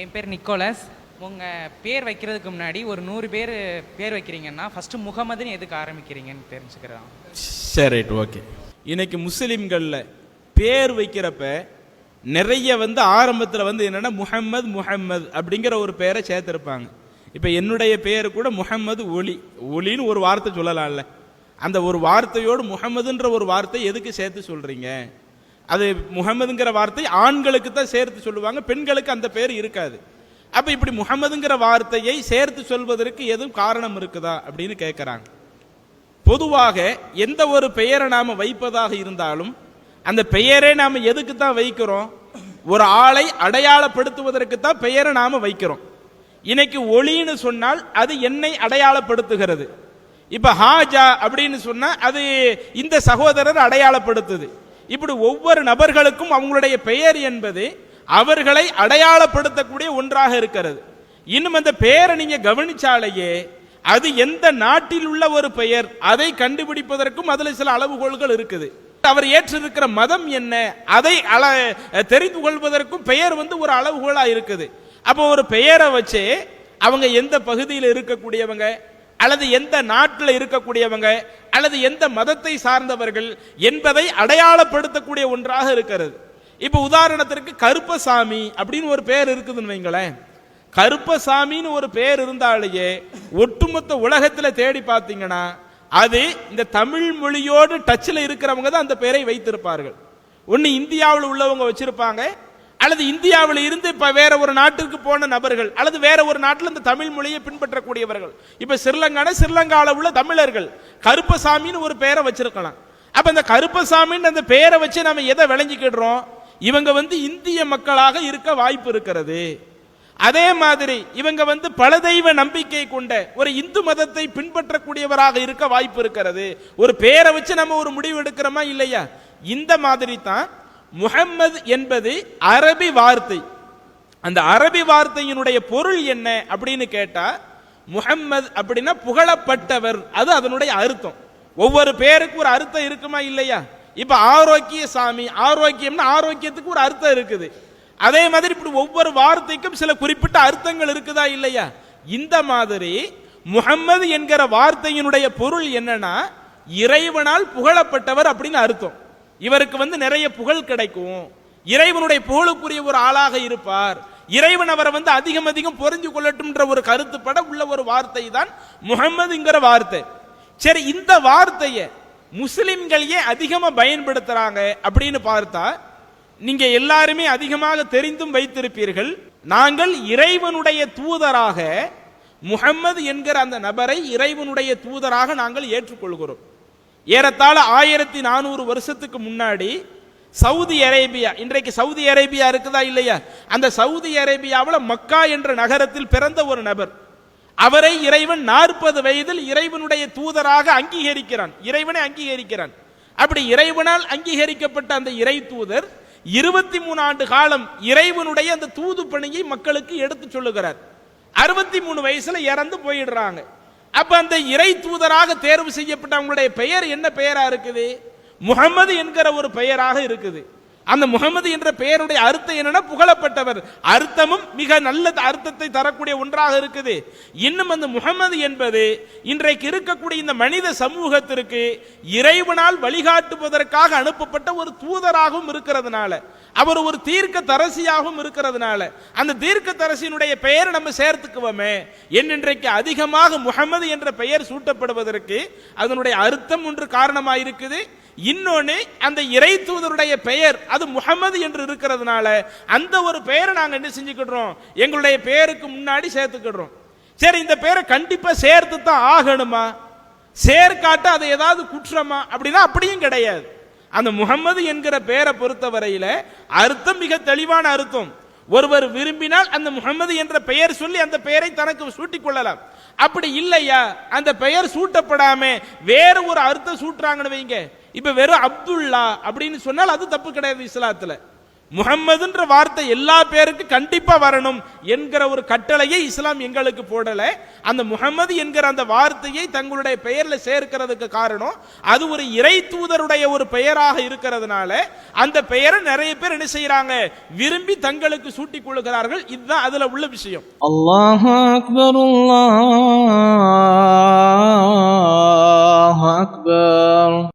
என் பேர் நிக்கோலஸ். உங்கள் பேர் வைக்கிறதுக்கு முன்னாடி ஒரு 100 பேர் பேர் வைக்கிறீங்கன்னா ஃபஸ்ட்டு முகமதுன்னு எதுக்கு ஆரம்பிக்கிறீங்கன்னு தெரிஞ்சுக்கிறோம். சரி, ரைட், ஓகே. இன்னைக்கு முஸ்லீம்களில் பேர் வைக்கிறப்ப நிறைய ஆரம்பத்தில் என்னென்னா முஹம்மது அப்படிங்கிற ஒரு பேரை சேர்த்துருப்பாங்க. இப்போ என்னுடைய பேர் கூட முஹம்மது ஒலின்னு ஒரு வார்த்தை சொல்லலாம்ல. அந்த ஒரு வார்த்தையோடு முஹம்மதுன்ற ஒரு வார்த்தை எதுக்கு சேர்த்து சொல்கிறீங்க? அது முஹம்மதுங்கிற வார்த்தை ஆண்களுக்கு தான் சேர்த்து சொல்லுவாங்க, பெண்களுக்கு அந்த பேர் இருக்காது. அப்போ இப்படி முஹம்மதுங்கிற வார்த்தையை சேர்த்து சொல்வதற்கு எதுவும் காரணம் இருக்குதா அப்படின்னு கேட்குறாங்க. பொதுவாக எந்த ஒரு பெயரை நாம் வைப்பதாக இருந்தாலும் அந்த பெயரை நாம் எதுக்கு தான் வைக்கிறோம்? ஒரு ஆளை அடையாளப்படுத்துவதற்கு தான் பெயரை நாம் வைக்கிறோம். இன்னைக்கு ஒளின்னு சொன்னால் அது என்னை அடையாளப்படுத்துகிறது. இப்போ ஹாஜா அப்படின்னு சொன்னால் அது இந்த சகோதரர் அடையாளப்படுத்துது. இப்படி ஒவ்வொரு நபர்களுக்கும் அவங்களுடைய பெயர் என்பது அவர்களை அடையாளப்படுத்தக்கூடிய ஒன்றாக இருக்கிறது. இன்னும் அந்த பெயரை நீங்க கவனிச்சாலேயே அது எந்த நாட்டில் உள்ள ஒரு பெயர் அதை கண்டுபிடிப்பதற்கும் அதுல சில அளவுகோல்கள் இருக்குது. அவர் ஏற்றிருக்கிற மதம் என்ன அதை தெரிந்து கொள்வதற்கும் பெயர் ஒரு அளவுகோலா இருக்குது. அப்போ ஒரு பெயரை வச்சு அவங்க எந்த பகுதியில் இருக்கக்கூடியவங்க அல்லது எந்த நாட்டில் இருக்கக்கூடியவங்க அல்லது எந்த மதத்தை சார்ந்தவர்கள் என்பதை அடையாளப்படுத்தக்கூடிய ஒன்றாக இருக்கிறது. இப்போ உதாரணத்திற்கு கருப்பசாமி அப்படின்னு ஒரு பேர் இருக்குதுன்னு வைங்களேன். கருப்பசாமின்னு ஒரு பேர் இருந்தாலேயே ஒட்டுமொத்த உலகத்தில் தேடி பார்த்தீங்கன்னா அது இந்த தமிழ் மொழியோடு டச்சில் இருக்கிறவங்க தான் அந்த பேரை வைத்திருப்பார்கள். ஒன்று இந்தியாவில் உள்ளவங்க வச்சிருப்பாங்க, அல்லது இந்தியாவில் இருந்து இப்ப வேற ஒரு நாட்டுக்கு போன நபர்கள், அல்லது வேற ஒரு நாட்டில் இந்த தமிழ் மொழியை பின்பற்றக்கூடியவர்கள். இப்ப ஸ்ரீலங்காவில் உள்ள தமிழர்கள் கருப்பசாமின்னு ஒரு பெயரை வச்சிருக்கலாம். அப்ப இந்த கருப்பசாமின்னு அந்த பெயரை வச்சு நம்ம எதை விளங்கிக்கிடுறோம்? இவங்க இந்திய மக்களாக இருக்க வாய்ப்பு இருக்கிறது. அதே மாதிரி இவங்க பல தெய்வ நம்பிக்கை கொண்ட ஒரு இந்து மதத்தை பின்பற்றக்கூடியவராக இருக்க வாய்ப்பு இருக்கிறது. ஒரு பெயரை வச்சு நம்ம ஒரு முடிவு எடுக்கிறோமா இல்லையா? இந்த மாதிரி தான் முஹம்மது என்பது அரபி வார்த்தை. அந்த அரபி வார்த்தையினுடைய பொருள் என்ன அப்படின்னு கேட்டா, முஹம்மது அப்படின்னா புகழப்பட்டவர். அது அதனுடைய அர்த்தம். ஒவ்வொரு பேருக்கு ஒரு அர்த்தம் இருக்குமா இல்லையா? இப்ப ஆரோக்கிய சாமி, ஆரோக்கியம்னா ஆரோக்கியத்துக்கு ஒரு அர்த்தம் இருக்குது. அதே மாதிரி இப்படி ஒவ்வொரு வார்த்தைக்கும் சில குறிப்பிட்ட அர்த்தங்கள் இருக்குதா இல்லையா? இந்த மாதிரி முஹம்மது என்கிற வார்த்தையினுடைய பொருள் என்னன்னா இறைவனால் புகழப்பட்டவர் அப்படின்னு அர்த்தம். இவருக்கு நிறைய புகழ் கிடைக்கும், இறைவனுடைய புகழுக்குரிய ஒரு ஆளாக இருப்பார், இறைவன் அவரை அதிகம் அதிகம் புரிஞ்சு கொள்ளட்டும்ன்ற ஒரு கருத்துப்பட உள்ள ஒரு வார்த்தை தான் முஹம்மதுங்கிற வார்த்தை. சரி, இந்த வார்த்தையை முஸ்லிம்களையே அதிகமா பயன்படுத்துறாங்க அப்படின்னு பார்த்தா, நீங்க எல்லாருமே அதிகமாக தெரிந்தும் வைத்திருப்பீர்கள், நாங்கள் இறைவனுடைய தூதராக முஹம்மது என்கிற அந்த நபரை இறைவனுடைய தூதராக நாங்கள் ஏற்றுக்கொள்கிறோம். ஏறத்தாழ 1400 வருஷத்துக்கு முன்னாடி சவுதி அரேபியா, இன்றைக்கு சவுதி அரேபியா இருக்குதா இல்லையா, அந்த சவுதி அரேபியாவில் மக்கா என்ற நகரத்தில் பிறந்த ஒரு நபர், அவரை இறைவன் 40 வயதில் இறைவனுடைய தூதராக அங்கீகரிக்கிறான், இறைவனை அங்கீகரிக்கிறான். அப்படி இறைவனால் அங்கீகரிக்கப்பட்ட அந்த இறை தூதர் 23 ஆண்டு காலம் இறைவனுடைய அந்த தூது பணியை மக்களுக்கு எடுத்து சொல்லுகிறார். 63 வயசுல இறந்து போயிடுறாங்க. அப்ப அந்த இறை தூதராக தேர்வு செய்யப்பட்ட அவங்களுடைய பெயர் என்ன பெயரா இருக்குது? முஹம்மது என்கிற ஒரு பெயராக இருக்குது. அந்த முஹம்மது என்ற பெயருடைய அர்த்தம் என்னன்னா புகழப்பட்டவர். அர்த்தமும் மிக நல்ல அர்த்தத்தை தரக்கூடிய ஒன்றாக இருக்குது. இன்னும் அந்த முஹம்மது என்பது இன்றைக்கு இருக்கக்கூடிய இந்த மனித சமூகத்திற்கு இறைவனால் வழிகாட்டுவதற்காக அனுப்பப்பட்ட ஒரு தூதராகவும் இருக்கிறதுனால, அவர் ஒரு தீர்க்க தரசியாகவும் இருக்கிறதுனால அந்த தீர்க்க தரசியினுடைய பெயரை நம்ம சேர்த்துக்குவோமே. இன்றைக்கு அதிகமாக முஹம்மது என்ற பெயர் சூட்டப்படுவதற்கு அதனுடைய அர்த்தம் ஒன்று காரணமாக இருக்குது. இன்னொன்னு, அந்த இறை தூதருடைய பெயர் அது முஹம்மது என்று இருக்கிறதுனால அந்த ஒரு பெயரை நாங்க என்ன செஞ்சுக்கிடுறோம்? எங்களுடைய பெயருக்கு முன்னாடி சேர்த்துக்கிடுறோம். சரி, இந்த பெயரை கண்டிப்பா சேர்த்து தான் ஆகணுமா? சேர்க்காட்ட அது ஏதாவது குற்றமா அப்படின்னா அப்படியும் கிடையாது. அந்த முஹம்மது என்கிற பெயரை பொறுத்தவரையில அர்த்தம் மிக தெளிவான அர்த்தம். ஒருவர் விரும்பினால் அந்த முஹம்மது என்ற பெயர் சொல்லி அந்த பெயரை தனக்கு சூட்டிக் கொள்ளலாம். அப்படி இல்லையா, அந்த பெயர் சூட்டப்படாம வேற ஒரு அர்த்தம் சூட்டுறாங்கன்னு வைங்க. இப்ப வெறும் அப்துல்லா அப்படின்னு சொன்னால் அது தப்பு கிடையாது இஸ்லாத்துல. முஹம்மதுன்ற வார்த்தை எல்லா பேருக்கு கண்டிப்பா வரணும் என்கிற ஒரு கட்டளையை இஸ்லாம் எங்களுக்கு போடல. அந்த முஹம்மது என்கிற அந்த வார்த்தையை தங்களுடைய பெயர்ல சேர்க்கிறதுக்கு காரணம் அது ஒரு இறை தூதருடைய ஒரு பெயராக இருக்கிறதுனால அந்த பெயரை நிறைய பேர் என்ன செய்யறாங்க, விரும்பி தங்களுக்கு சூட்டிக் கொள்கிறார்கள். இதுதான் அதுல உள்ள விஷயம். அல்லாஹு அக்பர், அல்லாஹு அக்பர்.